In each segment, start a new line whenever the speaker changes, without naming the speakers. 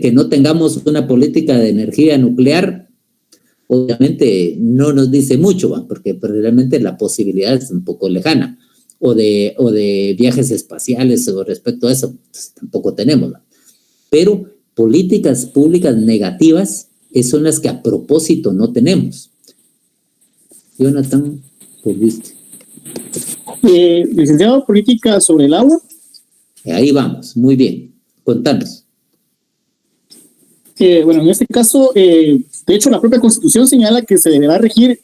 que no tengamos una política de energía nuclear, obviamente no nos dice mucho, ¿va? Porque realmente la posibilidad es un poco lejana, o de viajes espaciales o respecto a eso, pues, tampoco tenemos, ¿va? Pero políticas públicas negativas son las que a propósito no tenemos. Jonathan, volviste.
Licenciado, política sobre el agua.
Ahí vamos, muy bien. Contanos.
Bueno, en este caso, de hecho, la propia Constitución señala que se deberá regir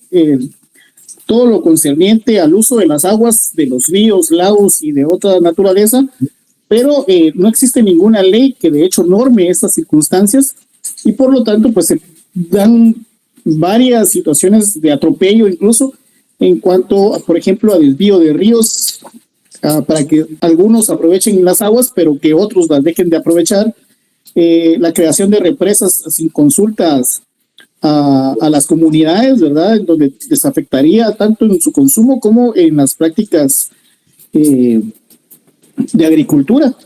todo lo concerniente al uso de las aguas de los ríos, lagos y de otra naturaleza, pero no existe ninguna ley que de hecho norme estas circunstancias y por lo tanto pues se dan varias situaciones de atropello incluso en cuanto, por ejemplo, a desvío de ríos para que algunos aprovechen las aguas pero que otros las dejen de aprovechar, la creación de represas sin consultas a las comunidades, ¿verdad? En donde les afectaría tanto en su consumo como en las prácticas de agricultura,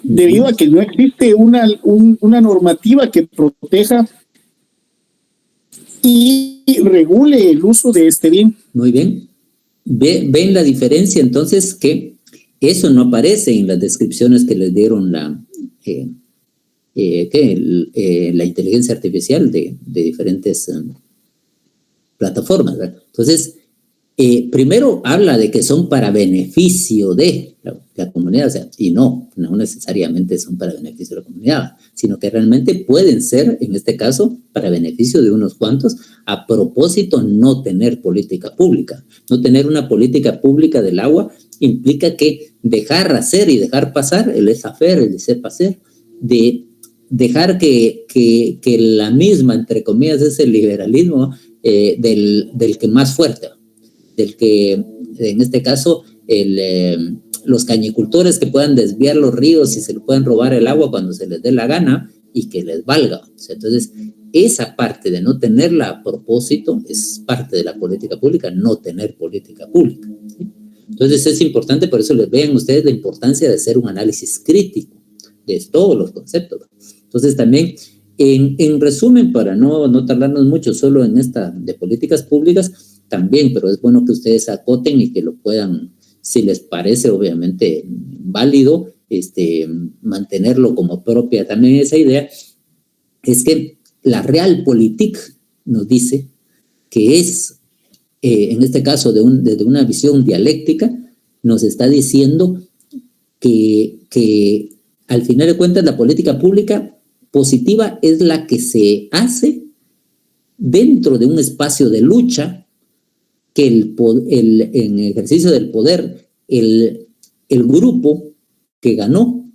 debido a que no existe una normativa que proteja y regule el uso de este bien.
Muy bien. ¿Ven la diferencia entonces? Que eso no aparece en las descripciones que les dieron la inteligencia artificial de diferentes plataformas, ¿verdad? Entonces, primero habla de que son para beneficio de la comunidad, o sea, y no necesariamente son para beneficio de la comunidad, sino que realmente pueden ser, en este caso, para beneficio de unos cuantos, a propósito no tener política pública. No tener una política pública del agua implica que dejar hacer y dejar pasar el laissez-faire, el laissez-passer, de dejar que la misma, entre comillas, es el liberalismo del que más fuerte, del que, en este caso, los cañicultores que puedan desviar los ríos y se le puedan robar el agua cuando se les dé la gana y que les valga. O sea, entonces, esa parte de no tenerla a propósito es parte de la política pública, no tener política pública, ¿sí? Entonces, es importante, por eso les vean ustedes la importancia de hacer un análisis crítico de todos los conceptos. Entonces, también, en resumen, para no tardarnos mucho solo en esta de políticas públicas, también, pero es bueno que ustedes acoten y que lo puedan, si les parece obviamente válido, mantenerlo como propia también esa idea, es que la Realpolitik nos dice que es, en este caso, desde una visión dialéctica, nos está diciendo que al final de cuentas la política pública positiva es la que se hace dentro de un espacio de lucha, que en ejercicio del poder, el grupo que ganó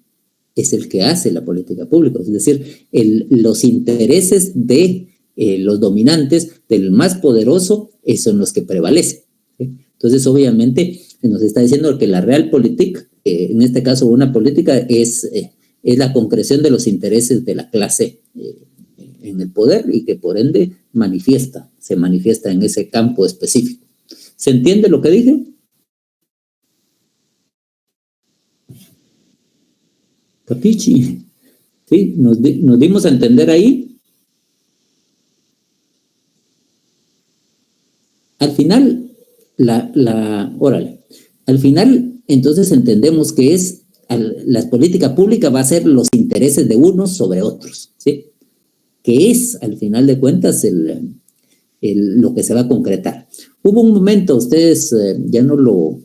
es el que hace la política pública, es decir, los intereses de los dominantes, del más poderoso, son los que prevalecen, ¿sí? Entonces, obviamente, nos está diciendo que la Realpolitik, en este caso una política, es la concreción de los intereses de la clase en el poder y que por ende se manifiesta en ese campo específico. ¿Se entiende lo que dije? Capichi. ¿Sí? ¿Nos dimos a entender ahí? Al final, al final, entonces entendemos que la política pública va a ser los intereses de unos sobre otros, ¿sí? Que es, al final de cuentas, lo que se va a concretar. Hubo un momento, ustedes ya no lo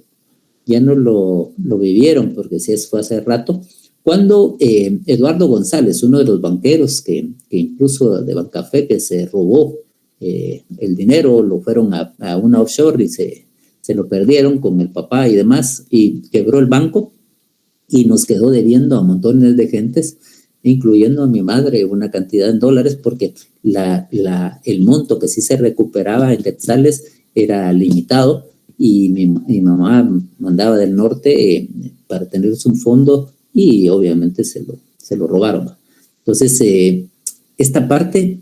vivieron, porque sí fue hace rato, cuando Eduardo González, uno de los banqueros que incluso de Bancafé, que se robó el dinero, lo fueron a una offshore y se lo perdieron con el papá y demás, y quebró el banco y nos quedó debiendo a montones de gentes, incluyendo a mi madre, una cantidad en dólares, porque el monto que sí se recuperaba en quetzales era limitado, y mi mamá mandaba del norte para tener un fondo, y obviamente se lo robaron. Entonces, esta parte,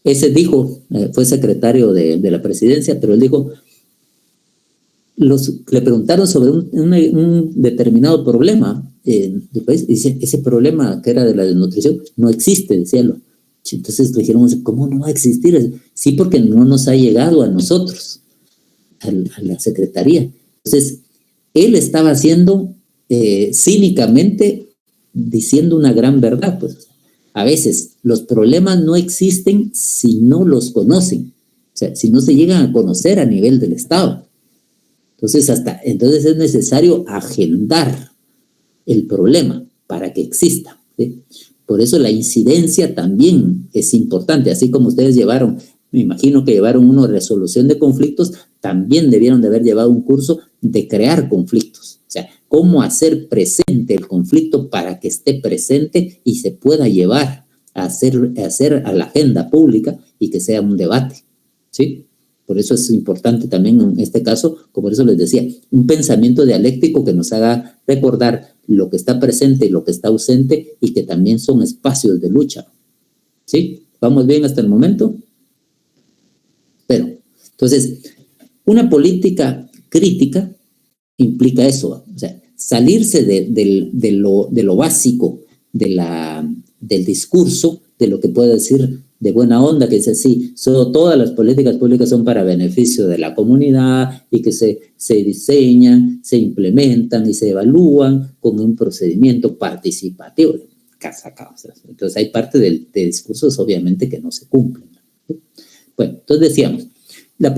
ese dijo, fue secretario de la presidencia, pero él dijo, le preguntaron sobre un determinado problema, del país, dice, ese problema que era de la desnutrición no existe, decían. Entonces le dijeron, ¿cómo no va a existir? Sí, porque no nos ha llegado a nosotros, a la Secretaría. Entonces, él estaba haciendo cínicamente, diciendo una gran verdad. Pues a veces los problemas no existen si no los conocen, o sea, si no se llegan a conocer a nivel del Estado. Entonces es necesario agendar el problema para que exista, ¿sí? Por eso la incidencia también es importante, así como ustedes llevaron, me imagino que llevaron una resolución de conflictos, también debieron de haber llevado un curso de crear conflictos, o sea, cómo hacer presente el conflicto para que esté presente y se pueda llevar a hacer a la agenda pública y que sea un debate, ¿sí? Por eso es importante también en este caso, como eso les decía, un pensamiento dialéctico que nos haga recordar lo que está presente y lo que está ausente y que también son espacios de lucha. ¿Sí? ¿Vamos bien hasta el momento? Pero, entonces, una política crítica implica eso, o sea, salirse de lo básico del discurso, de lo que puede decir de buena onda, que dice, sí, todas las políticas públicas son para beneficio de la comunidad y que se diseñan, se implementan y se evalúan con un procedimiento participativo. Entonces hay parte de discursos obviamente que no se cumplen. Bueno, entonces decíamos, lo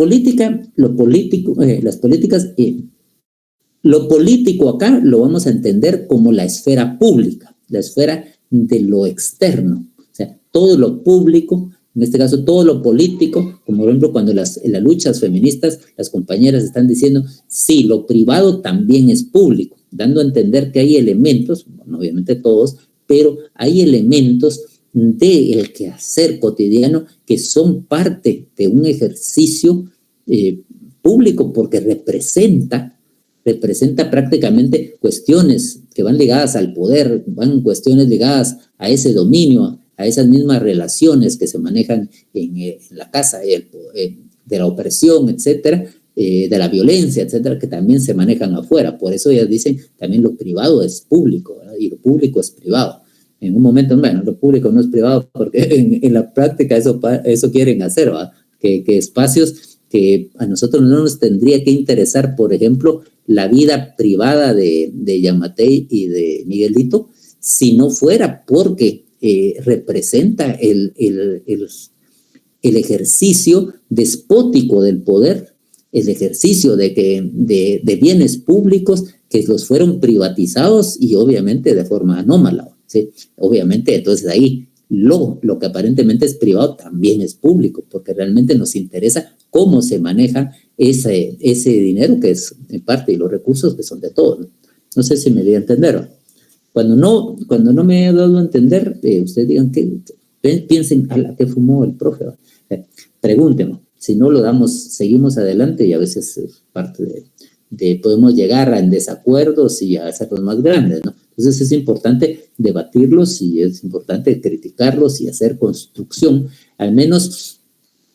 político acá lo vamos a entender como la esfera pública, la esfera de lo externo. O sea, todo lo público, en este caso todo lo político, como por ejemplo cuando en las luchas feministas las compañeras están diciendo, sí, lo privado también es público, dando a entender que hay elementos, bueno, obviamente todos, pero hay elementos del quehacer cotidiano que son parte de un ejercicio público porque representa prácticamente cuestiones que van ligadas al poder, van cuestiones ligadas a ese dominio, a esas mismas relaciones que se manejan en la casa, de la opresión, etcétera, de la violencia, etcétera, que también se manejan afuera. Por eso ellas dicen también lo privado es público, ¿verdad? Y lo público es privado. En un momento, bueno, lo público no es privado porque en la práctica eso quieren hacer, ¿verdad? Que espacios que a nosotros no nos tendría que interesar, por ejemplo, la vida privada de Yamatei y de Miguelito, si no fuera porque representa el ejercicio despótico del poder, el ejercicio de bienes públicos que los fueron privatizados y obviamente de forma anómala, ¿sí? Obviamente, entonces ahí lo que aparentemente es privado también es público, porque realmente nos interesa cómo se maneja ese dinero que es en parte y los recursos que son de todos, ¿no? No sé si me di a entender. Cuando no me he dado a entender, ustedes digan piensen a la que fumó el profe. Pregúntenme, si no lo damos, seguimos adelante y a veces es parte podemos llegar a desacuerdos y a hacerlos más grandes, ¿no? Entonces es importante debatirlos y es importante criticarlos y hacer construcción, al menos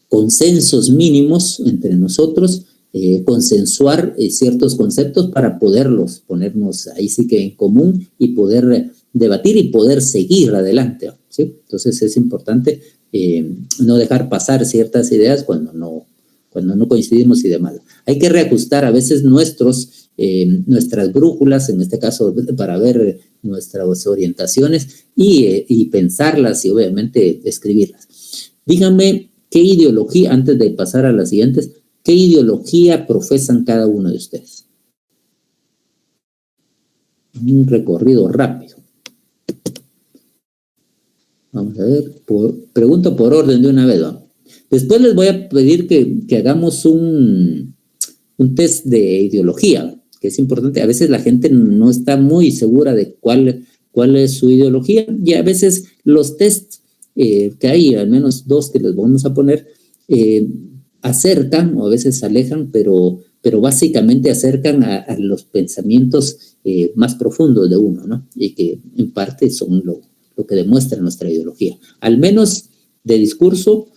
consensos mínimos entre nosotros, consensuar ciertos conceptos para ponernos ahí sí que en común y poder debatir y poder seguir adelante, ¿sí? Entonces es importante no dejar pasar ciertas ideas cuando no coincidimos y demás. Hay que reajustar a veces nuestras brújulas, en este caso para ver nuestras orientaciones y pensarlas y obviamente escribirlas. Díganme qué ideología, antes de pasar a las siguientes, qué ideología profesan cada uno de ustedes. Un recorrido rápido. Vamos a ver, pregunto por orden de una vez, ¿no? Después les voy a pedir que hagamos un test de ideología, que es importante. A veces la gente no está muy segura de cuál es su ideología y a veces los tests que hay, al menos 2 que les vamos a poner, acercan o a veces alejan, pero básicamente acercan a los pensamientos más profundos de uno, ¿no? Y que en parte son lo que demuestra nuestra ideología. Al menos de discurso,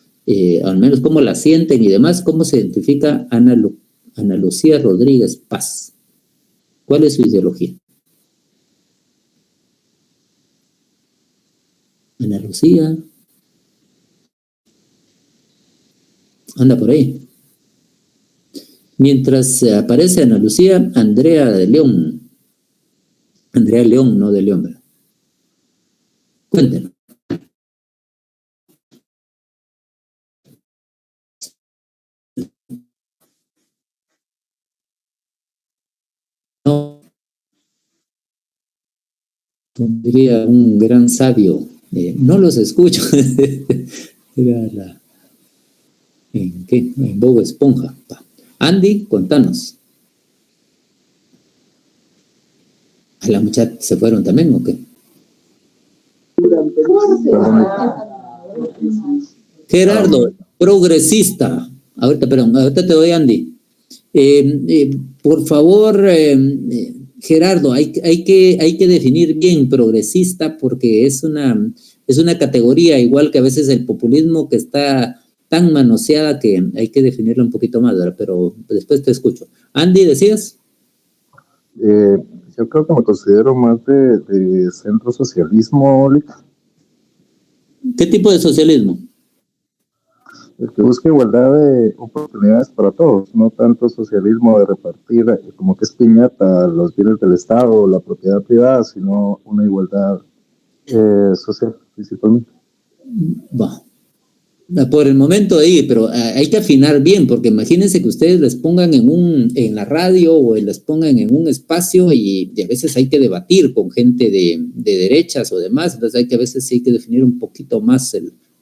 al menos cómo la sienten y demás, cómo se identifica Ana Lucía Rodríguez Paz. ¿Cuál es su ideología? Ana Lucía. Anda por ahí. Mientras aparece Ana Lucía, Andrea de León. Andrea León, no de León, ¿verdad? Cuéntenos. No, diría un gran sabio. No los escucho. Era ¿en qué? En Bob Esponja. Andy, contanos. ¿A la muchacha se fueron también o qué? Gerardo, progresista. Ahorita te doy, Andy. Por favor, Gerardo, hay que definir bien progresista porque es una categoría, igual que a veces el populismo, que está tan manoseada que hay que definirla un poquito más, ¿verdad? Pero después te escucho. Andy, ¿decías?
Yo creo que me considero más de centro socialismo,
¿Qué tipo de socialismo?
el que busca igualdad de oportunidades para todos, no tanto socialismo de repartir como que es piñata los bienes del Estado o la propiedad privada, sino una igualdad social principalmente.
Bueno, por el momento ahí, pero hay que afinar bien, porque imagínense que ustedes les pongan en la radio o les pongan en un espacio y a veces hay que debatir con gente de derechas o demás, entonces a veces sí hay que definir un poquito más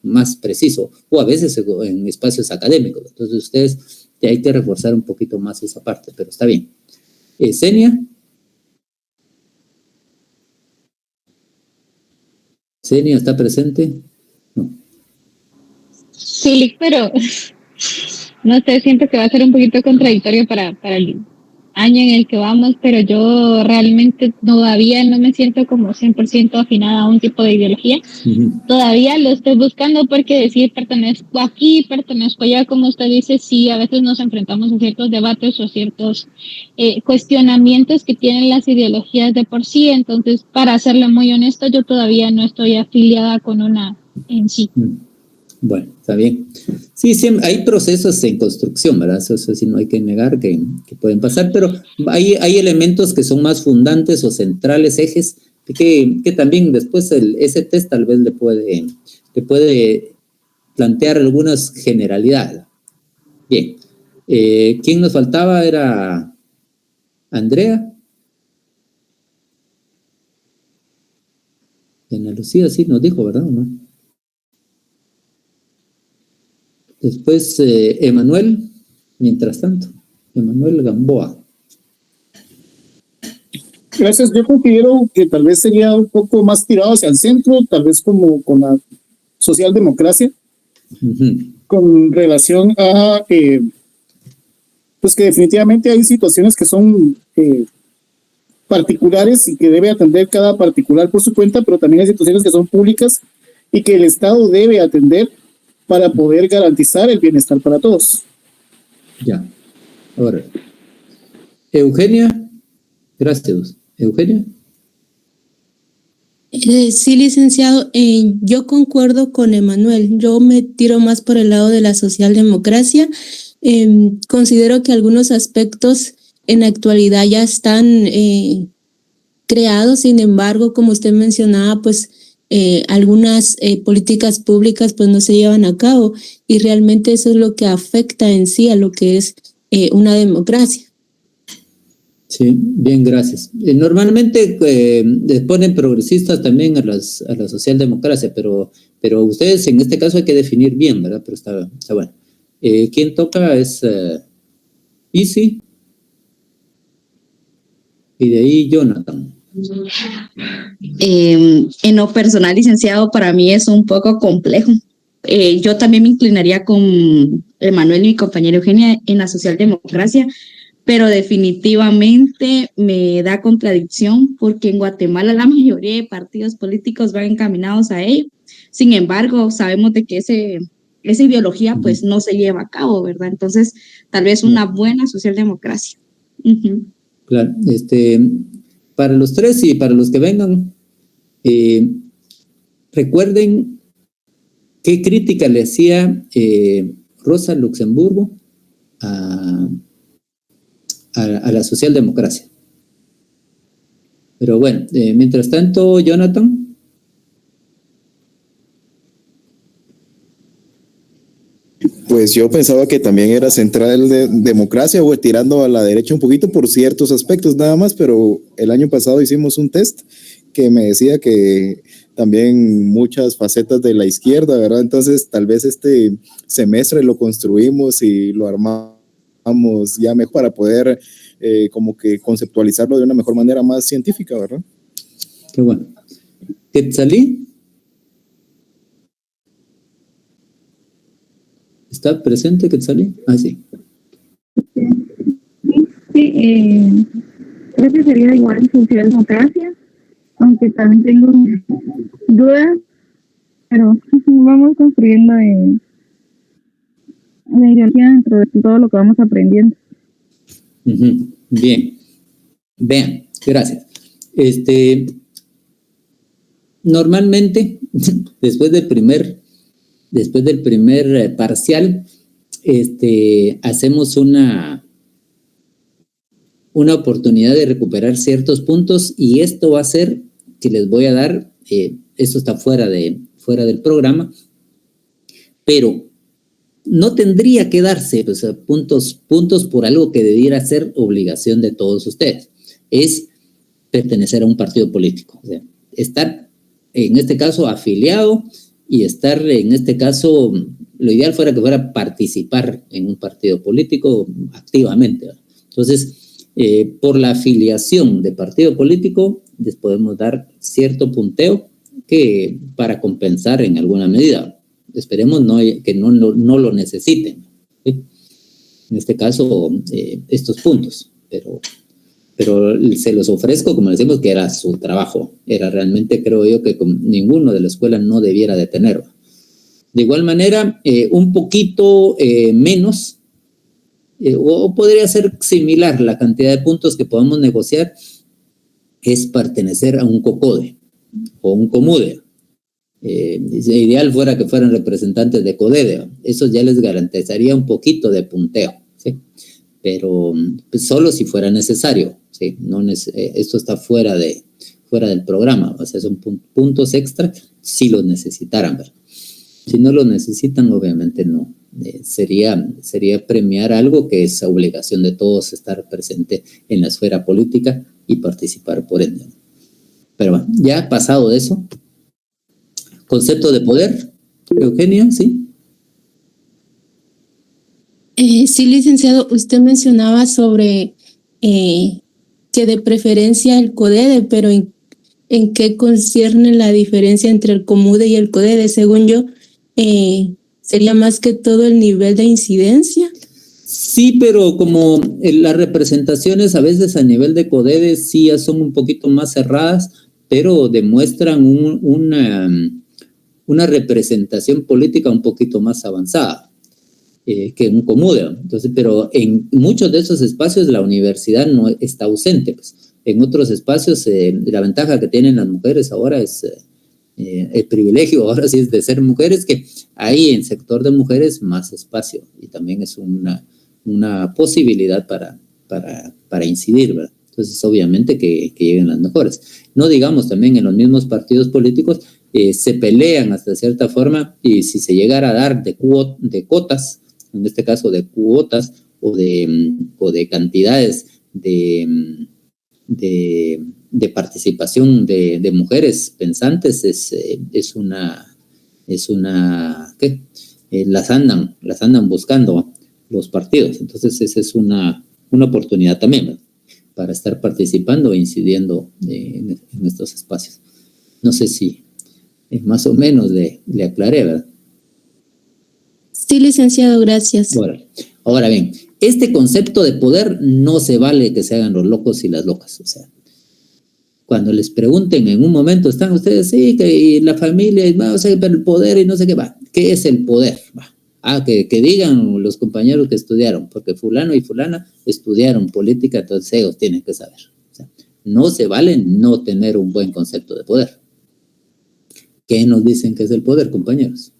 más preciso, o a veces en espacios académicos, entonces ustedes hay que reforzar un poquito más esa parte, pero está bien. ¿Senia? ¿Senia está presente? No.
Sí, pero no sé, siento que va a ser un poquito contradictorio para el año en el que vamos, pero yo realmente todavía no me siento como 100% afinada a un tipo de ideología. Todavía lo estoy buscando porque decir pertenezco aquí, pertenezco allá, como usted dice, sí, a veces nos enfrentamos a ciertos debates o ciertos cuestionamientos que tienen las ideologías de por sí, entonces, para serle muy honesto, yo todavía no estoy afiliada con una en sí.
Bueno, está bien. Sí, hay procesos en construcción, ¿verdad? Eso sí no hay que negar que pueden pasar, pero hay elementos que son más fundantes o centrales, ejes, que también después ese test tal vez le puede plantear algunas generalidades. Bien. ¿Quién nos faltaba? Era Andrea. Ana Lucía sí nos dijo, ¿verdad? ¿No? Después, Emanuel, mientras tanto, Emanuel Gamboa.
Gracias, yo considero que tal vez sería un poco más tirado hacia el centro, tal vez como con la socialdemocracia, con relación a, pues que definitivamente hay situaciones que son particulares y que debe atender cada particular por su cuenta, pero también hay situaciones que son públicas y que el Estado debe atender para poder garantizar el bienestar para todos.
Ya. Ahora, Eugenia, gracias. Eugenia.
Sí, licenciado, yo concuerdo con Emanuel. Yo me tiro más por el lado de la socialdemocracia. Considero que algunos aspectos en la actualidad ya están creados, sin embargo, como usted mencionaba, pues algunas políticas públicas pues no se llevan a cabo y realmente eso es lo que afecta en sí a lo que es una democracia.
Sí, bien, gracias. Normalmente ponen progresistas también a la socialdemocracia, pero ustedes en este caso hay que definir bien, ¿verdad? Pero está bueno. ¿Quién toca? Es Easy. Y de ahí Jonathan.
En lo personal, licenciado, para mí es un poco complejo. Yo también me inclinaría con Emanuel y mi compañera Eugenia en la socialdemocracia, pero definitivamente me da contradicción porque en Guatemala la mayoría de partidos políticos van encaminados a ello. Sin embargo, sabemos de que esa ideología pues no se lleva a cabo, ¿verdad? Entonces, tal vez una buena socialdemocracia.
Claro, para los tres y para los que vengan, recuerden qué crítica le hacía Rosa Luxemburgo a la socialdemocracia. Pero bueno, mientras tanto, Jonathan.
Pues yo pensaba que también era central de democracia o tirando a la derecha un poquito por ciertos aspectos nada más, pero el año pasado hicimos un test que me decía que también muchas facetas de la izquierda, ¿verdad? Entonces tal vez este semestre lo construimos y lo armamos ya mejor para poder como que conceptualizarlo de una mejor manera más científica, ¿verdad?
Qué bueno. ¿Quetzalí? ¿Está presente Quetzalí? Ah, sí.
Sí, creo que sería igual en socialdemocracia, aunque también tengo dudas, pero vamos construyendo la ideología dentro de todo lo que vamos aprendiendo.
Bien. Vean, gracias. Normalmente, después del primer parcial, hacemos una oportunidad de recuperar ciertos puntos, y esto va a ser que les voy a dar, esto está fuera del programa, pero no tendría que darse, o sea, puntos por algo que debiera ser obligación de todos ustedes. Es pertenecer a un partido político, o sea, estar en este caso afiliado, y estar en este caso, lo ideal fuera que fuera participar en un partido político activamente, ¿verdad? Entonces, por la afiliación de partido político les podemos dar cierto punteo que para compensar en alguna medida. Esperemos que no lo necesiten, ¿sí? En este caso, estos puntos, pero se los ofrezco, como decimos, que era su trabajo. Era realmente, creo yo, que ninguno de la escuela no debiera de tenerlo. De igual manera, un poquito menos, o podría ser similar la cantidad de puntos que podamos negociar, es pertenecer a un COCODE o un COMUDE. Ideal fuera que fueran representantes de CODEDE. Eso ya les garantizaría un poquito de punteo, ¿sí? Pero pues, solo si fuera necesario, ¿sí? Esto está fuera del programa, o sea, son puntos extra si los necesitaran, ¿verdad? Si no lo necesitan, obviamente no. Sería premiar algo que es obligación de todos, estar presente en la esfera política y participar por ende. Pero bueno, ya pasado de eso, concepto de poder, Eugenia, ¿sí?
Sí, licenciado, usted mencionaba sobre que de preferencia el CODEDE, pero ¿en qué concierne la diferencia entre el COMUDE y el CODEDE? Según yo, ¿sería más que todo el nivel de incidencia?
Sí, pero como las representaciones a veces a nivel de CODEDE sí ya son un poquito más cerradas, pero demuestran una representación política un poquito más avanzada que un COMUDE. Entonces, pero en muchos de esos espacios la universidad no está ausente, pues. En otros espacios la ventaja que tienen las mujeres ahora es el privilegio, ahora sí, es de ser mujeres, que hay en sector de mujeres más espacio, y también es una posibilidad para incidir, ¿verdad? Entonces, obviamente que lleguen las mejores. No digamos también en los mismos partidos políticos se pelean hasta cierta forma, y si se llegara a dar de cuotas, en este caso de cuotas o de cantidades de participación de mujeres pensantes, es una ¿qué? Las andan buscando los partidos. Entonces esa es una oportunidad también, ¿verdad?, para estar participando e incidiendo en estos espacios. No sé si más o menos le aclaré, ¿verdad?
Sí, licenciado, gracias.
Bueno, ahora bien, este concepto de poder no se vale que se hagan los locos y las locas. O sea, cuando les pregunten en un momento, ¿están ustedes? Sí, que la familia, o sea, pero el poder y no sé qué va. ¿Qué es el poder? Va. Que digan los compañeros que estudiaron, porque fulano y fulana estudiaron política, entonces ellos tienen que saber. O sea, no se vale no tener un buen concepto de poder. ¿qué nos dicen que es el poder, compañeros?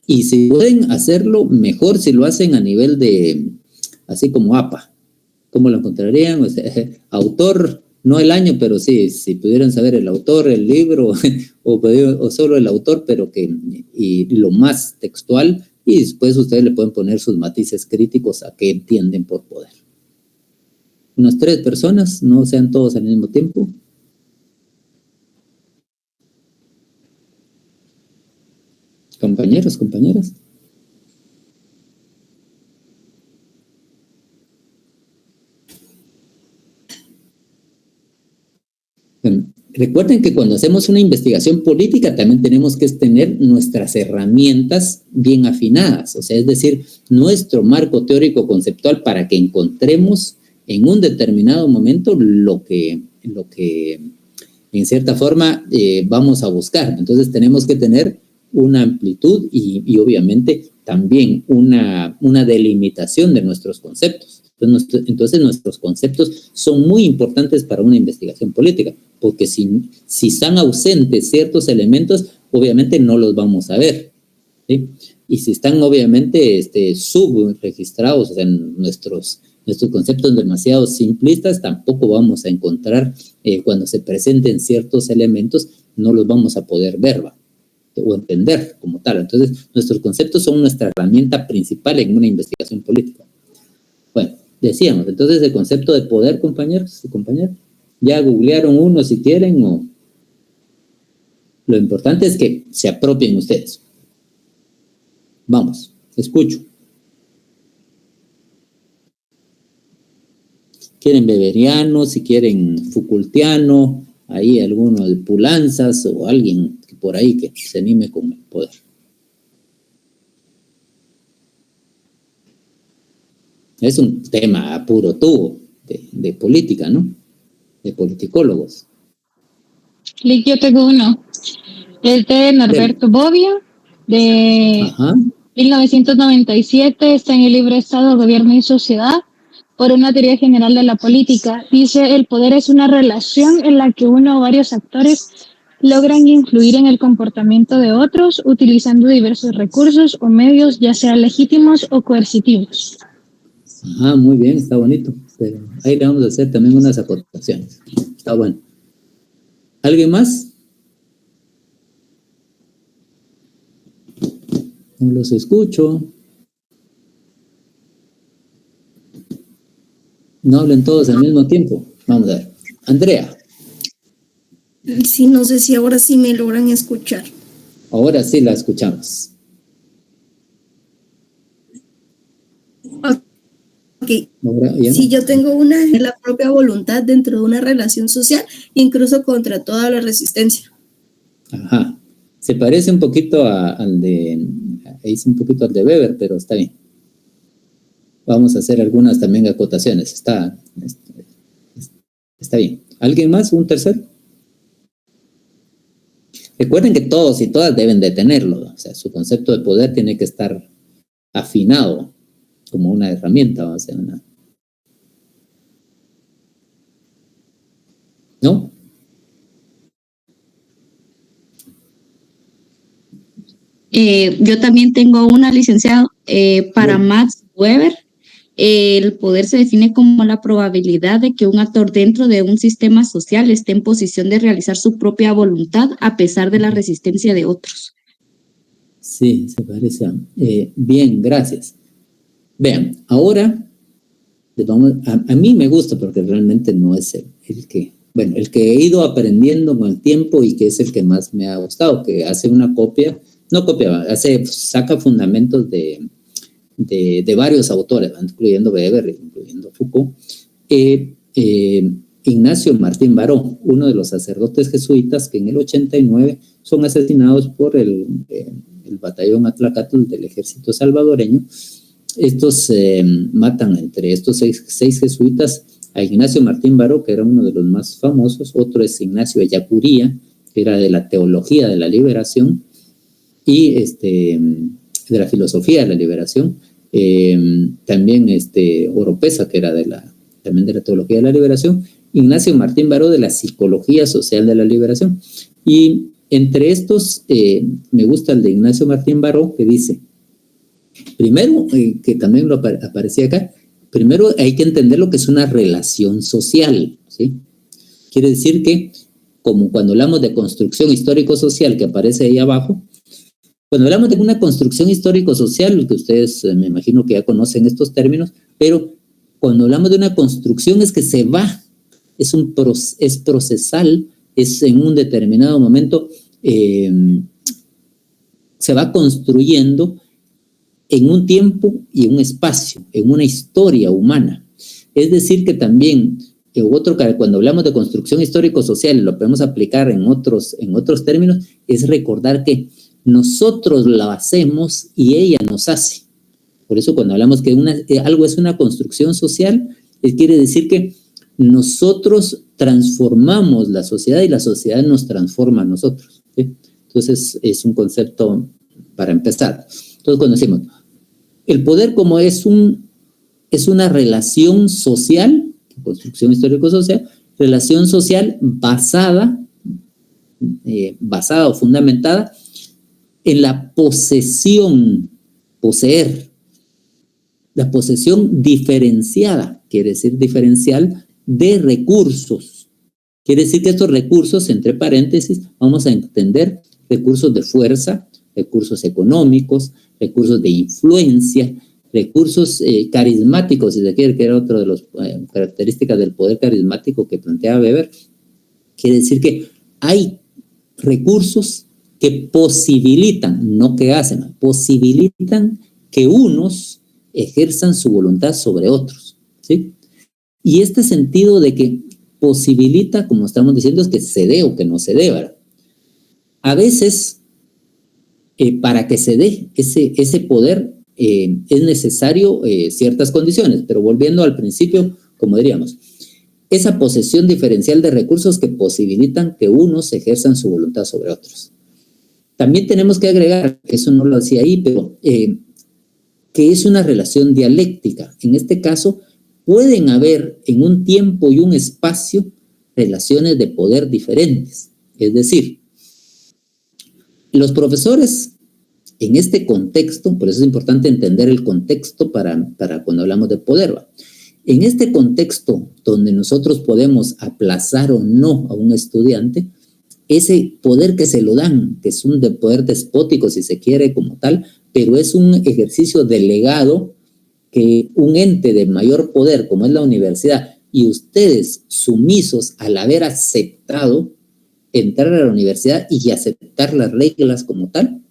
Y si pueden hacerlo mejor si lo hacen a nivel de, así como APA, ¿cómo lo encontrarían? O sea, autor, no el año, pero sí, si pudieran saber el autor, el libro, o solo el autor, pero y lo más textual, y después ustedes le pueden poner sus matices críticos a qué entienden por poder. Unas 3 personas, no sean todos al mismo tiempo. Compañeros, compañeras. Recuerden que cuando hacemos una investigación política también tenemos que tener nuestras herramientas bien afinadas, o sea, es decir, nuestro marco teórico conceptual para que encontremos en un determinado momento lo que en cierta forma vamos a buscar. Entonces tenemos que tener una amplitud y obviamente también una delimitación de nuestros conceptos. Entonces nuestros conceptos son muy importantes para una investigación política, porque si están ausentes ciertos elementos, obviamente no los vamos a ver, ¿sí? Y si están obviamente subregistrados, o sea, nuestros conceptos demasiado simplistas, tampoco vamos a encontrar, cuando se presenten ciertos elementos, no los vamos a poder ver, ¿va? O entender como tal. Entonces, nuestros conceptos son nuestra herramienta principal en una investigación política. Bueno, decíamos, entonces el concepto de poder, compañeros y compañeras, ya googlearon uno si quieren, o lo importante es que se apropien ustedes. Vamos, escucho. ¿Quieren Weberiano, si quieren Foucaultiano, ahí alguno de Pulanzas o alguien que por ahí que se anime con el poder? Es un tema a puro tubo de política, ¿no? De politicólogos.
Yo tengo uno. El de Norberto Bobbio, de 1997, está en el libro Estado, Gobierno y Sociedad, por una teoría general de la política. Dice, el poder es una relación en la que uno o varios actores logran influir en el comportamiento de otros utilizando diversos recursos o medios, ya sean legítimos o coercitivos.
Ajá, muy bien, está bonito. Pero ahí le vamos a hacer también unas aportaciones. Está bueno. ¿Alguien más? No los escucho. No hablen todos al mismo tiempo. Vamos a ver. Andrea.
Sí, no sé si ahora sí me logran escuchar.
Ahora sí la escuchamos.
Ok. Si yo tengo la propia voluntad dentro de una relación social, incluso contra toda la resistencia.
Ajá. Se parece un poquito al de Weber, pero está bien. Vamos a hacer algunas también acotaciones. Está bien. ¿Alguien más? ¿Un tercero? Recuerden que todos y todas deben de tenerlo. O sea, su concepto de poder tiene que estar afinado como una herramienta. O sea, ¿no?
Yo también tengo una, licenciado, para Max Weber. El poder se define como la probabilidad de que un actor dentro de un sistema social esté en posición de realizar su propia voluntad a pesar de la resistencia de otros.
Sí, se parece. Bien, gracias. Vean, ahora a mí me gusta porque realmente no es el que he ido aprendiendo con el tiempo y que es el que más me ha gustado, que hace una saca fundamentos de varios autores, incluyendo Weber, incluyendo Foucault. Ignacio Martín Baró, uno de los sacerdotes jesuitas que en el 89 son asesinados por el batallón Atlacatl del ejército salvadoreño. Estos matan entre estos seis jesuitas a Ignacio Martín Baró, que era uno de los más famosos. Otro es Ignacio Ellacuría, que era de la teología de la liberación y de la filosofía de la liberación. También Oropesa, que era también de la teología de la liberación. Ignacio Martín Baró, de la psicología social de la liberación. Y entre estos, me gusta el de Ignacio Martín Baró, que dice, primero, que también lo aparecía acá, primero hay que entender lo que es una relación social, ¿sí? Quiere decir que, como cuando hablamos de construcción histórico-social, que aparece ahí abajo, cuando hablamos de una construcción histórico-social, que ustedes me imagino que ya conocen estos términos, pero cuando hablamos de una construcción es que se va, es procesal, es en un determinado momento, se va construyendo en un tiempo y un espacio, en una historia humana. Es decir, que también, cuando hablamos de construcción histórico-social, lo podemos aplicar en otros términos, es recordar que nosotros la hacemos y ella nos hace. Por eso cuando hablamos que algo es una construcción social, quiere decir que nosotros transformamos la sociedad y la sociedad nos transforma a nosotros, ¿sí? Entonces es un concepto para empezar. Entonces cuando decimos, el poder como es una relación social, construcción histórico-social, relación social basada o fundamentada en la posesión, poseer, la posesión diferenciada, quiere decir diferencial, de recursos. Quiere decir que estos recursos, entre paréntesis, vamos a entender recursos de fuerza, recursos económicos, recursos de influencia, recursos carismáticos, si se quiere, que era otra de las características del poder carismático que planteaba Weber. Quiere decir que hay recursos que posibilitan, no que hacen, posibilitan que unos ejerzan su voluntad sobre otros, ¿sí? Y este sentido de que posibilita, como estamos diciendo, es que se dé o que no se dé, ¿verdad? A veces, para que se dé ese poder, es necesario ciertas condiciones, pero volviendo al principio, como diríamos, esa posesión diferencial de recursos que posibilitan que unos ejerzan su voluntad sobre otros. También tenemos que agregar, eso no lo decía ahí, pero que es una relación dialéctica. En este caso, pueden haber en un tiempo y un espacio relaciones de poder diferentes. Es decir, los profesores en este contexto, por eso es importante entender el contexto para cuando hablamos de poder, ¿va? En este contexto donde nosotros podemos aplazar o no a un estudiante, ese poder que se lo dan, que es un poder despótico si se quiere como tal, pero es un ejercicio delegado que un ente de mayor poder como es la universidad y ustedes sumisos al haber aceptado entrar a la universidad y aceptar las reglas como tal,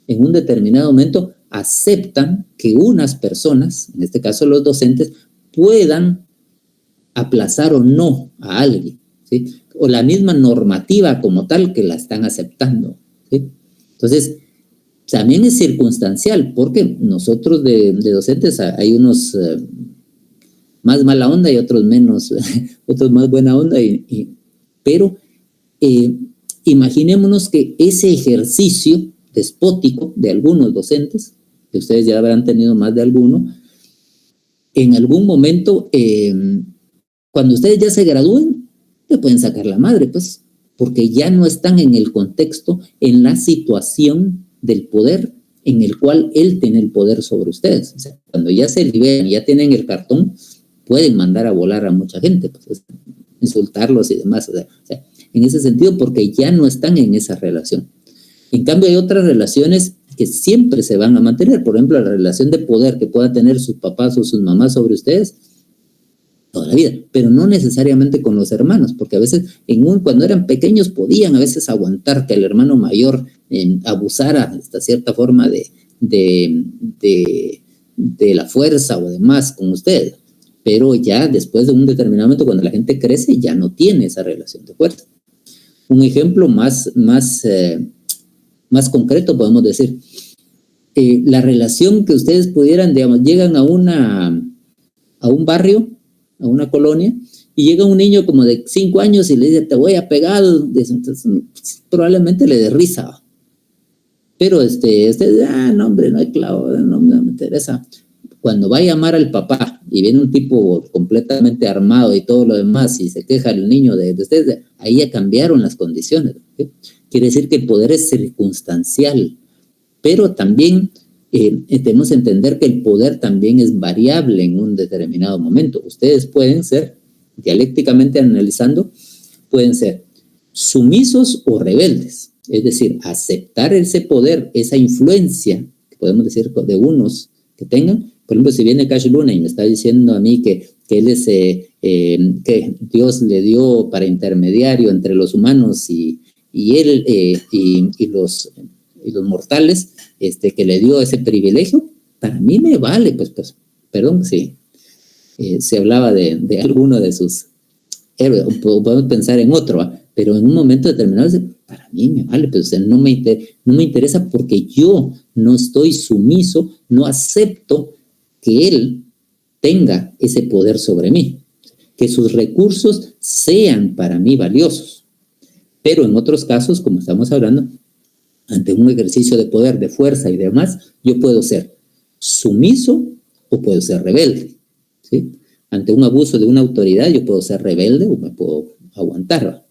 en un determinado momento aceptan que unas personas, en este caso los docentes, puedan aplazar o no a alguien, ¿sí? O la misma normativa como tal que la están aceptando, ¿sí? Entonces, también es circunstancial, porque nosotros de docentes hay unos más mala onda y otros menos, otros más buena onda, pero imaginémonos que ese ejercicio despótico de algunos docentes, que ustedes ya habrán tenido más de alguno, en algún momento, cuando ustedes ya se gradúen, le pueden sacar la madre, pues, porque ya no están en el contexto, en la situación del poder en el cual él tiene el poder sobre ustedes. O sea, cuando ya se liberan, ya tienen el cartón, pueden mandar a volar a mucha gente, pues, insultarlos y demás. O sea, en ese sentido, porque ya no están en esa relación. En cambio, hay otras relaciones que siempre se van a mantener. Por ejemplo, la relación de poder que pueda tener sus papás o sus mamás sobre ustedes toda la vida, pero no necesariamente con los hermanos, porque a veces cuando eran pequeños podían a veces aguantar que el hermano mayor abusara hasta cierta forma de la fuerza o demás con ustedes, pero ya después de un determinado momento, cuando la gente crece, ya no tiene esa relación de fuerza. Un ejemplo más concreto podemos decir, la relación que ustedes pudieran, digamos, llegan a un barrio, a una colonia, y llega un niño como de 5 años y le dice, te voy a pegar, entonces probablemente le dé risa. Pero no hombre, no hay clavo, no me interesa. Cuando va a llamar al papá y viene un tipo completamente armado y todo lo demás y se queja el niño de ustedes, ahí ya cambiaron las condiciones, ¿sí? quiere decir que el poder es circunstancial, pero también tenemos que entender que el poder también es variable en un determinado momento. Ustedes pueden ser, dialécticamente analizando, pueden ser sumisos o rebeldes, es decir, aceptar ese poder, esa influencia, podemos decir, de unos que tengan. Por ejemplo, si viene Cash Luna y me está diciendo a mí que él es, que Dios le dio para intermediario entre los humanos y él y los mortales, que le dio ese privilegio, para mí me vale, pues perdón, sí. Se hablaba de alguno de sus héroes, podemos pensar en otro, ¿va? Pero en un momento determinado, para mí me vale, pues, o sea, no me interesa porque yo no estoy sumiso, no acepto que él tenga ese poder sobre mí, que sus recursos sean para mí valiosos. Pero en otros casos, como estamos hablando, ante un ejercicio de poder, de fuerza y demás, yo puedo ser sumiso o puedo ser rebelde, ¿sí? Ante un abuso de una autoridad, yo puedo ser rebelde o me puedo aguantar.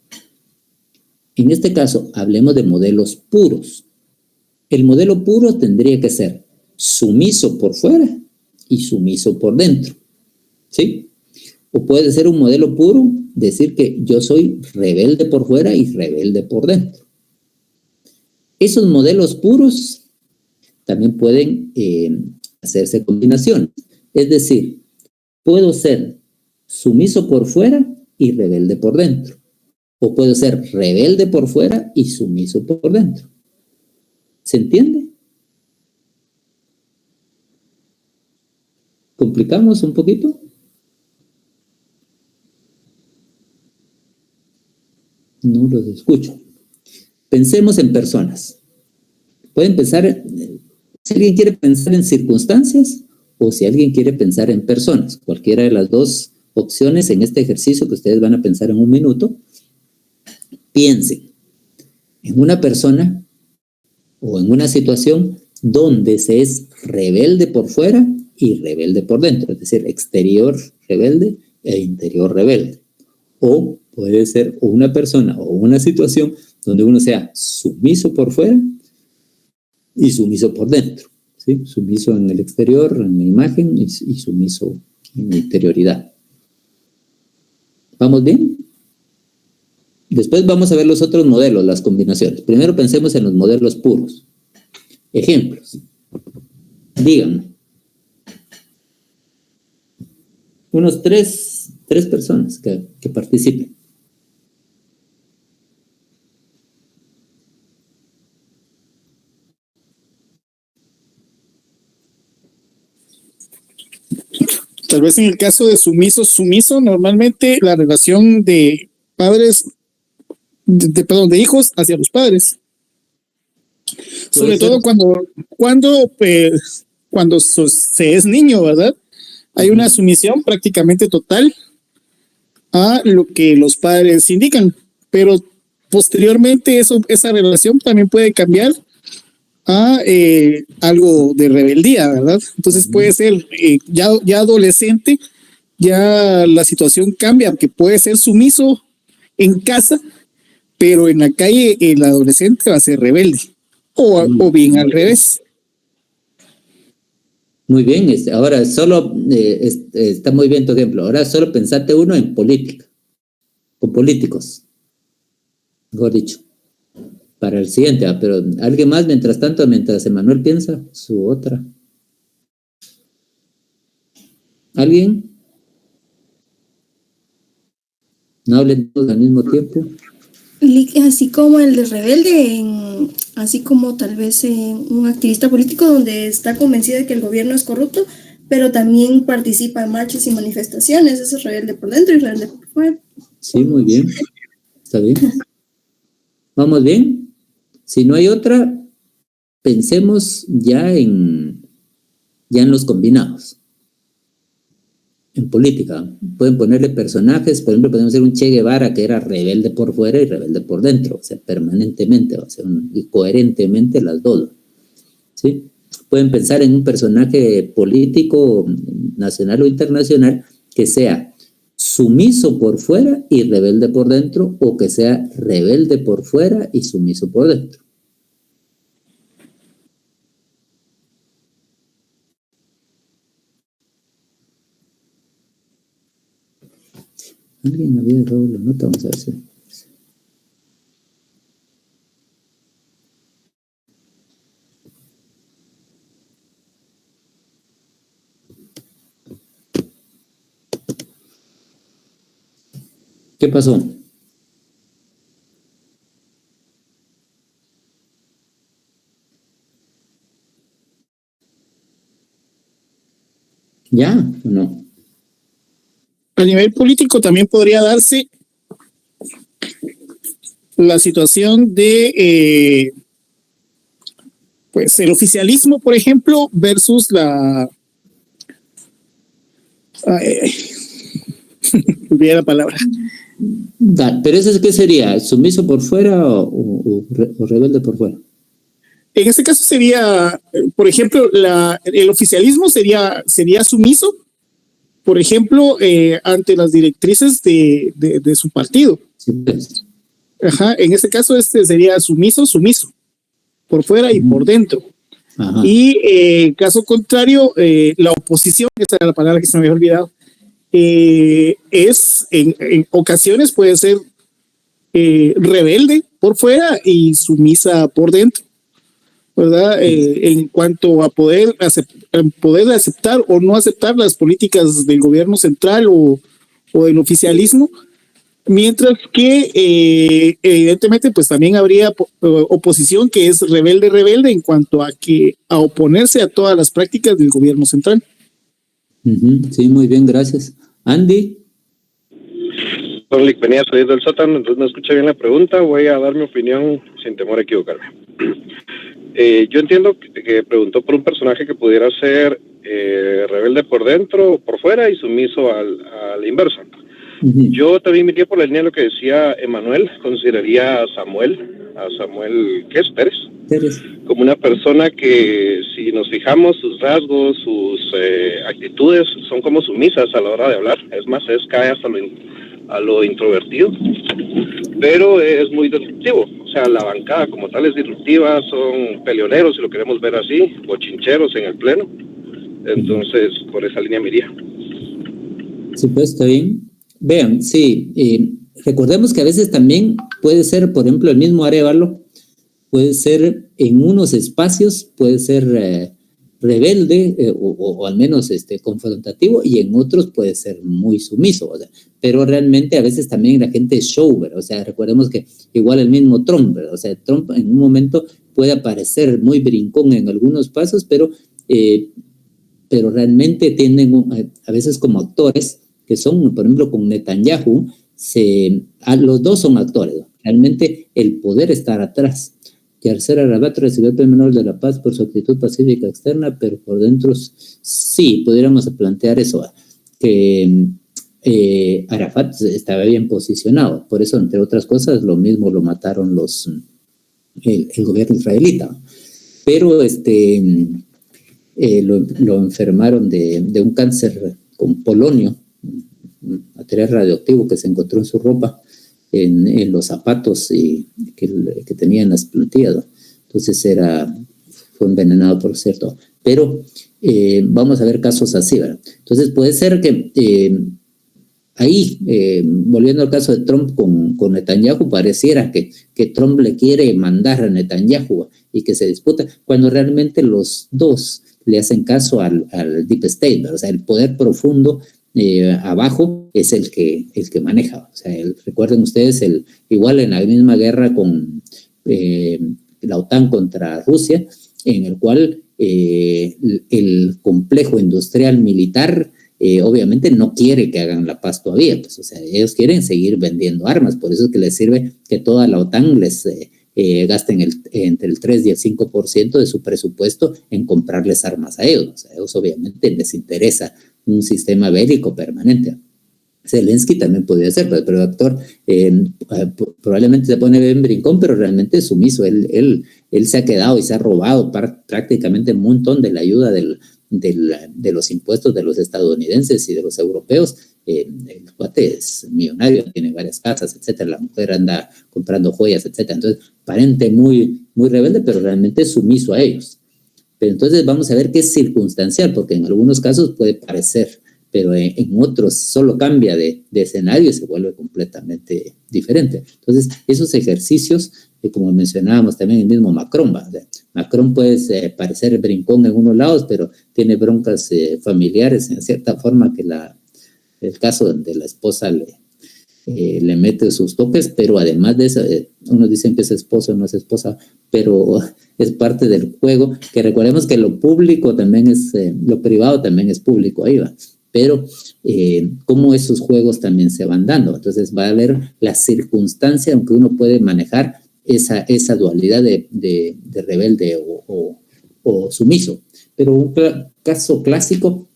En este caso, hablemos de modelos puros. El modelo puro tendría que ser sumiso por fuera y sumiso por dentro, ¿sí? O puede ser un modelo puro, decir que yo soy rebelde por fuera y rebelde por dentro. Esos modelos puros también pueden hacerse combinaciones. Es decir, puedo ser sumiso por fuera y rebelde por dentro. O puedo ser rebelde por fuera y sumiso por dentro. ¿Se entiende? ¿Complicamos un poquito? No los escucho. Pensemos en personas. Pueden pensar, si alguien quiere pensar en circunstancias o si alguien quiere pensar en personas. Cualquiera de las dos opciones en este ejercicio que ustedes van a pensar en un minuto. Piensen en una persona o en una situación donde se es rebelde por fuera y rebelde por dentro, es decir, exterior rebelde e interior rebelde. O puede ser una persona o una situación donde uno sea sumiso por fuera y sumiso por dentro, ¿sí? Sumiso en el exterior, en la imagen, y sumiso en la interioridad. ¿Vamos bien? Después vamos a ver los otros modelos, las combinaciones. Primero pensemos en los modelos puros. Ejemplos. Díganme. Unos tres personas que participen.
Tal vez en el caso de sumiso, normalmente la relación de padres, de hijos hacia los padres. Sobre todo cuando se es niño, ¿verdad? Hay una sumisión prácticamente total a lo que los padres indican, pero posteriormente esa relación también puede cambiar a algo de rebeldía, ¿verdad? Entonces puede ser ya adolescente, ya la situación cambia, que puede ser sumiso en casa, pero en la calle el adolescente va a ser rebelde, o bien al revés.
Muy bien, ahora solo está muy bien tu ejemplo. Ahora solo pensate uno en política, con políticos, mejor dicho, para el siguiente. Pero alguien más, mientras tanto, mientras Emanuel piensa, su otra. ¿Alguien? No hablen todos al mismo tiempo.
Así como el de rebelde, así como tal vez un activista político donde está convencido de que el gobierno es corrupto, pero también participa en marchas y manifestaciones. Eso es rebelde por dentro y rebelde por fuera.
Sí, muy bien. Está bien. ¿Vamos bien? Si no hay otra, pensemos ya en los combinados. En política, pueden ponerle personajes, por ejemplo, podemos hacer un Che Guevara que era rebelde por fuera y rebelde por dentro, o sea, permanentemente, o sea, y coherentemente las dos, ¿sí? Pueden pensar en un personaje político, nacional o internacional, que sea sumiso por fuera y rebelde por dentro, o que sea rebelde por fuera y sumiso por dentro. Alguien había dejado la nota, vamos a ver si... ¿Qué pasó? ¿Ya o no?
A nivel político también podría darse la situación de pues el oficialismo, por ejemplo, versus la olvidé la palabra.
Pero ¿eso qué sería? ¿Sumiso por fuera o rebelde por fuera?
En este caso sería, por ejemplo, el oficialismo sería sumiso, por ejemplo, ante las directrices de su partido.
Sí, pues.
Ajá, en este caso sería sumiso, por fuera y por dentro.
Ajá.
Y caso contrario, la oposición, esa era la palabra que se me había olvidado, es en ocasiones puede ser rebelde por fuera y sumisa por dentro, ¿verdad? En cuanto a poder aceptar o no aceptar las políticas del gobierno central o del oficialismo, mientras que evidentemente pues también habría oposición que es rebelde en cuanto a oponerse a todas las prácticas del gobierno central.
Sí, muy bien, gracias. Andy.
Venía a salir del sótano, entonces no escuché bien la pregunta. Voy a dar mi opinión sin temor a equivocarme. Yo entiendo que preguntó por un personaje que pudiera ser rebelde por dentro o por fuera y sumiso a la inversa. Yo también me iría por la línea de lo que decía Emanuel. Consideraría a Samuel ¿qué es? Pérez, como una persona que, si nos fijamos, sus rasgos, sus actitudes son como sumisas a la hora de hablar. Es más, cae hasta a lo introvertido, pero es muy disruptivo. O sea, la bancada como tal es disruptiva, son peleoneros, si lo queremos ver así, bochincheros en el pleno. Entonces, por esa línea me iría.
Sí, pues está bien. Vean, sí, recordemos que a veces también puede ser, por ejemplo, el mismo Arévalo, puede ser en unos espacios, puede ser rebelde o al menos confrontativo, y en otros puede ser muy sumiso, o sea, pero realmente a veces también la gente es show, ¿verdad? O sea, recordemos que igual el mismo Trump, ¿verdad? O sea, Trump en un momento puede aparecer muy brincón en algunos pasos, pero realmente tienden a veces como actores que son, por ejemplo, con Netanyahu, los dos son actores, ¿no? Realmente el poder estar atrás. Yasser Arafat recibió el Premio Nobel de la Paz por su actitud pacífica externa, pero por dentro sí, pudiéramos plantear eso, que Arafat estaba bien posicionado, por eso, entre otras cosas, lo mismo lo mataron el gobierno israelita, pero lo enfermaron de un cáncer con polonio, material radioactivo que se encontró en su ropa, en los zapatos que tenía en las plantillas, ¿no? Entonces fue envenenado, por cierto. Pero vamos a ver casos así, ¿verdad? Entonces puede ser que ahí, volviendo al caso de Trump con Netanyahu, pareciera que Trump le quiere mandar a Netanyahu y que se disputa, cuando realmente los dos le hacen caso al Deep State, ¿verdad? O sea, el poder profundo abajo es el que maneja. O sea, recuerden ustedes, igual en la misma guerra con la OTAN contra Rusia, en el cual el complejo industrial militar obviamente no quiere que hagan la paz todavía, pues, o sea, ellos quieren seguir vendiendo armas, por eso es que les sirve que toda la OTAN les gasten entre el 3 y el 5% de su presupuesto en comprarles armas a ellos. O sea, a ellos obviamente les interesa un sistema bélico permanente. Zelensky también podría ser, pero el actor probablemente se pone bien brincón, pero realmente es sumiso. Él se ha quedado y se ha robado prácticamente un montón de la ayuda de los impuestos de los estadounidenses y de los europeos, el cuate es millonario, tiene varias casas, etcétera, la mujer anda comprando joyas, etcétera. Entonces, parente muy rebelde, pero realmente sumiso a ellos. Pero entonces vamos a ver qué es circunstancial, porque en algunos casos puede parecer, pero en otros solo cambia de escenario y se vuelve completamente diferente. Entonces, esos ejercicios, como mencionábamos también el mismo Macron, Macron puede parecer brincón en unos lados, pero tiene broncas familiares en cierta forma, que el caso donde la esposa le mete sus toques, pero además de eso, unos dicen que es esposo, no es esposa, pero es parte del juego, que recordemos que lo público también es, lo privado también es público, ahí va. Pero cómo esos juegos también se van dando. Entonces va a haber la circunstancia en que uno puede manejar esa dualidad de rebelde o sumiso. Pero un caso clásico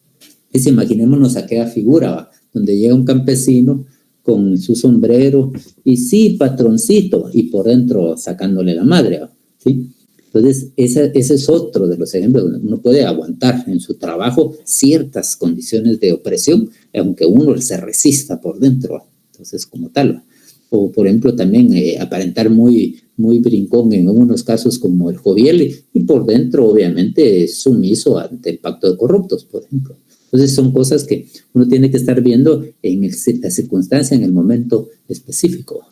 es, imaginémonos aquella figura, ¿va?, donde llega un campesino con su sombrero y sí, patroncito, y por dentro sacándole la madre, ¿va?, ¿sí? Entonces, ese es otro de los ejemplos donde uno puede aguantar en su trabajo ciertas condiciones de opresión, aunque uno se resista por dentro, ¿va? Entonces, como tal, ¿va? O, por ejemplo, también aparentar muy brincón en algunos casos como el Joviel, y por dentro, obviamente, sumiso ante el pacto de corruptos, por ejemplo. Entonces, son cosas que uno tiene que estar viendo en la circunstancia, en el momento específico.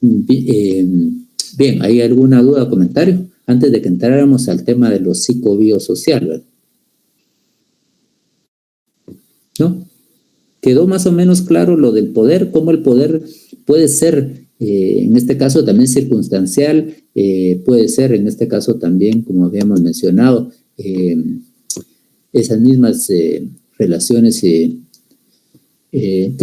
Bien, ¿hay alguna duda o comentario antes de que entráramos al tema de lo psicobiosocial, ¿verdad? ¿No? Quedó más o menos claro lo del poder, cómo el poder puede ser, en este caso también circunstancial, puede ser en este caso también, como habíamos mencionado, esas mismas relaciones que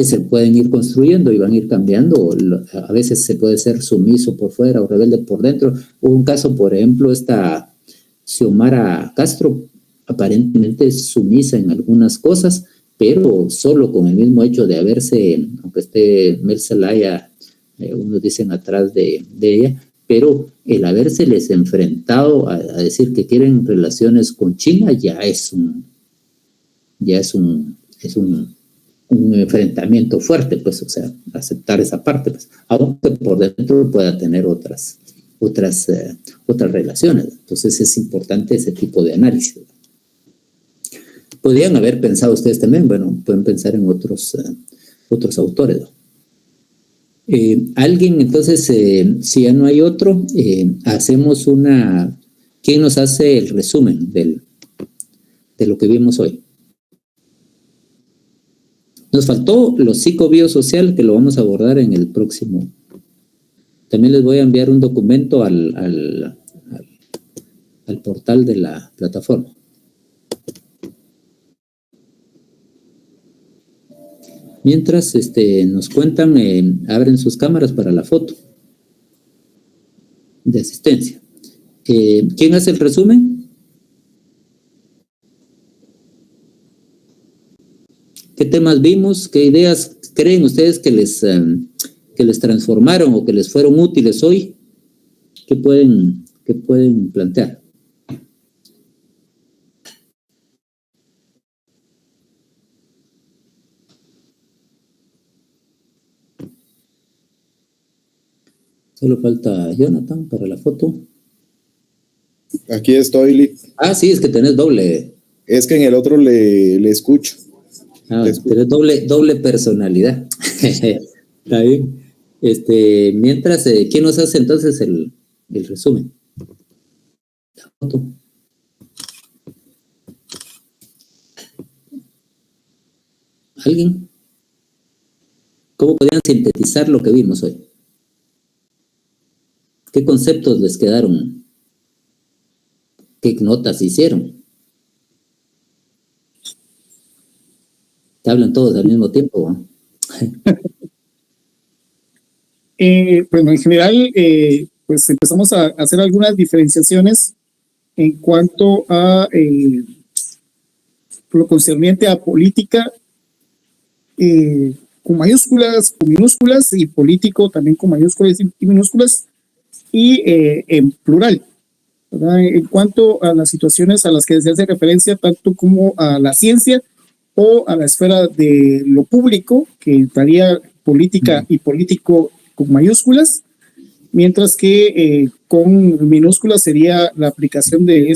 se pueden ir construyendo y van a ir cambiando. A veces se puede ser sumiso por fuera o rebelde por dentro. Hubo un caso, por ejemplo, esta Xiomara Castro, aparentemente sumisa en algunas cosas, pero solo con el mismo hecho de haberse, aunque esté Mel Zelaya, unos dicen atrás de ella, pero el haberseles enfrentado a decir que quieren relaciones con China ya es un enfrentamiento fuerte, pues, o sea, aceptar esa parte, pues, aunque por dentro pueda tener otras relaciones. Entonces es importante ese tipo de análisis. Podrían haber pensado ustedes también, bueno, pueden pensar en otros autores, ¿no? Alguien, entonces, si ya no hay otro, hacemos ¿quién nos hace el resumen de lo que vimos hoy? Nos faltó lo psicobiosocial, que lo vamos a abordar en el próximo. También les voy a enviar un documento al portal de la plataforma. Mientras nos cuentan, abren sus cámaras para la foto de asistencia. ¿Quién hace el resumen? ¿Qué temas vimos? ¿Qué ideas creen ustedes que les transformaron o que les fueron útiles hoy? ¿Qué pueden plantear? Solo falta Jonathan para la foto.
Aquí estoy, Lee.
Ah, sí, es que tenés doble.
Es que en el otro le escucho.
Tenés doble personalidad. Está bien. Mientras, ¿quién nos hace entonces el resumen? La foto. ¿Alguien? ¿Cómo podrían sintetizar lo que vimos hoy? ¿Qué conceptos les quedaron? ¿Qué notas hicieron? Te hablan todos al mismo tiempo, ¿no?
Bueno, en general, pues empezamos a hacer algunas diferenciaciones en cuanto a lo concerniente a política con mayúsculas, con minúsculas, y político también con mayúsculas y minúsculas, y en plural, ¿verdad? En cuanto a las situaciones a las que se hace referencia, tanto como a la ciencia o a la esfera de lo público, que entraría política y político con mayúsculas, mientras que con minúsculas sería la aplicación de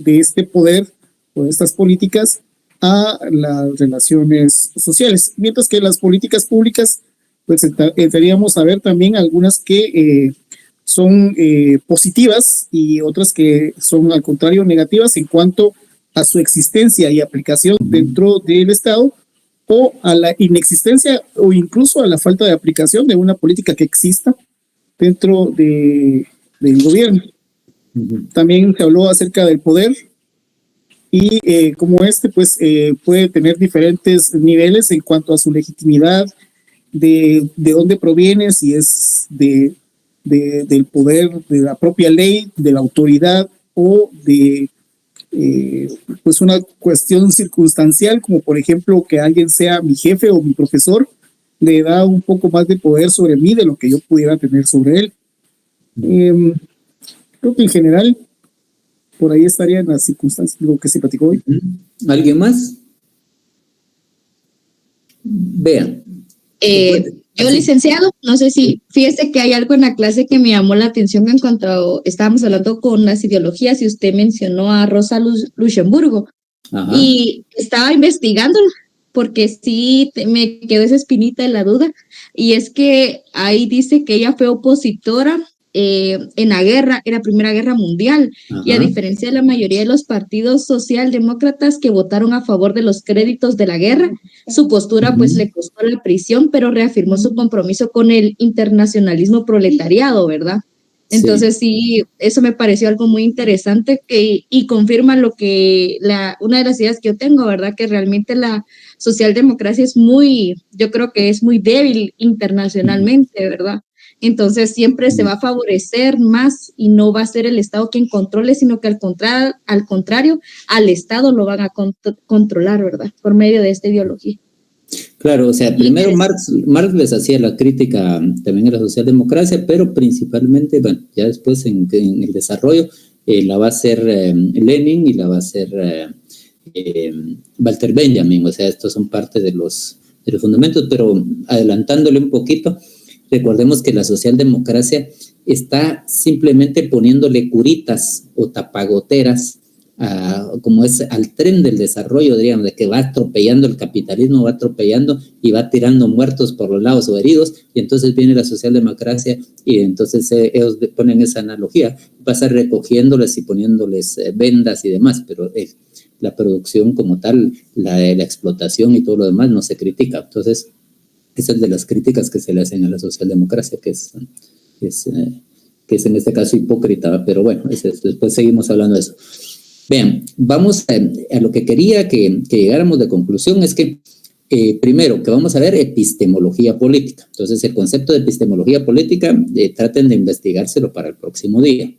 este poder o de estas políticas a las relaciones sociales, mientras que las políticas públicas, pues entraríamos a ver también algunas que son positivas y otras que son al contrario negativas en cuanto a su existencia y aplicación dentro del Estado, o a la inexistencia o incluso a la falta de aplicación de una política que exista dentro del gobierno. También se habló acerca del poder y como pues puede tener diferentes niveles en cuanto a su legitimidad, de dónde proviene, si es del poder de la propia ley, de la autoridad, o de pues una cuestión circunstancial, como por ejemplo que alguien sea mi jefe o mi profesor, le da un poco más de poder sobre mí de lo que yo pudiera tener sobre él. Creo que en general por ahí estaría en las circunstancias lo que se platicó hoy.
¿Alguien más? Vean.
Yo, licenciado, no sé si, fíjese que hay algo en la clase que me llamó la atención en cuanto estábamos hablando con las ideologías y usted mencionó a Rosa Luxemburgo. Ajá. Y estaba investigando porque sí me quedó esa espinita de la duda, y es que ahí dice que ella fue opositora en la Primera Guerra Mundial. Ajá. Y a diferencia de la mayoría de los partidos socialdemócratas que votaron a favor de los créditos de la guerra, su postura pues le costó la prisión, pero reafirmó su compromiso con el internacionalismo proletariado, ¿verdad? Entonces sí, eso me pareció algo muy interesante y confirma lo que una de las ideas que yo tengo, ¿verdad? Que realmente la socialdemocracia yo creo que es muy débil internacionalmente, ¿verdad? Entonces siempre se va a favorecer más y no va a ser el Estado quien controle, sino que al contrario, al Estado lo van a controlar, ¿verdad? Por medio de esta ideología.
Claro, o sea, primero Marx les hacía la crítica también a la socialdemocracia, pero principalmente, bueno, ya después en el desarrollo la va a hacer Lenin y la va a hacer Walter Benjamin, o sea, estos son parte de los fundamentos, pero adelantándole un poquito, recordemos que la socialdemocracia está simplemente poniéndole curitas o tapagoteras como es al tren del desarrollo, diríamos, de que va atropellando el capitalismo, va atropellando y va tirando muertos por los lados o heridos, y entonces viene la socialdemocracia y entonces ellos ponen esa analogía, va a estar recogiéndoles y poniéndoles vendas y demás, pero la producción como tal, la explotación y todo lo demás no se critica. Entonces esa es de las críticas que se le hacen a la socialdemocracia, que es en este caso hipócrita, pero bueno, después seguimos hablando de eso. Vean, vamos a lo que quería que llegáramos de conclusión, es que primero, que vamos a ver epistemología política. Entonces, el concepto de epistemología política, traten de investigárselo para el próximo día.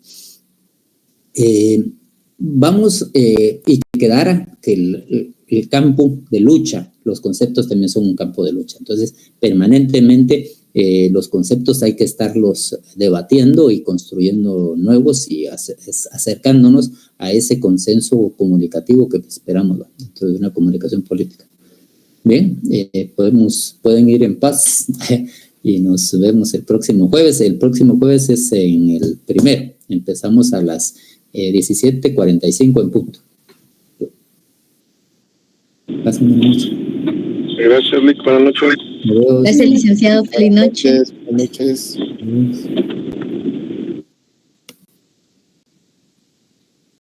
Y quedara que el campo de lucha, los conceptos también son un campo de lucha. Entonces, permanentemente los conceptos hay que estarlos debatiendo y construyendo nuevos y acercándonos a ese consenso comunicativo que esperamos dentro de una comunicación política. Bien, pueden ir en paz y nos vemos el próximo jueves. El próximo jueves es en el primero. Empezamos a las 17:45 en punto. Pásenme mucho.
Gracias, Lick. Buenas noches.
Gracias, licenciado. Feliz noche.
Buenas noches.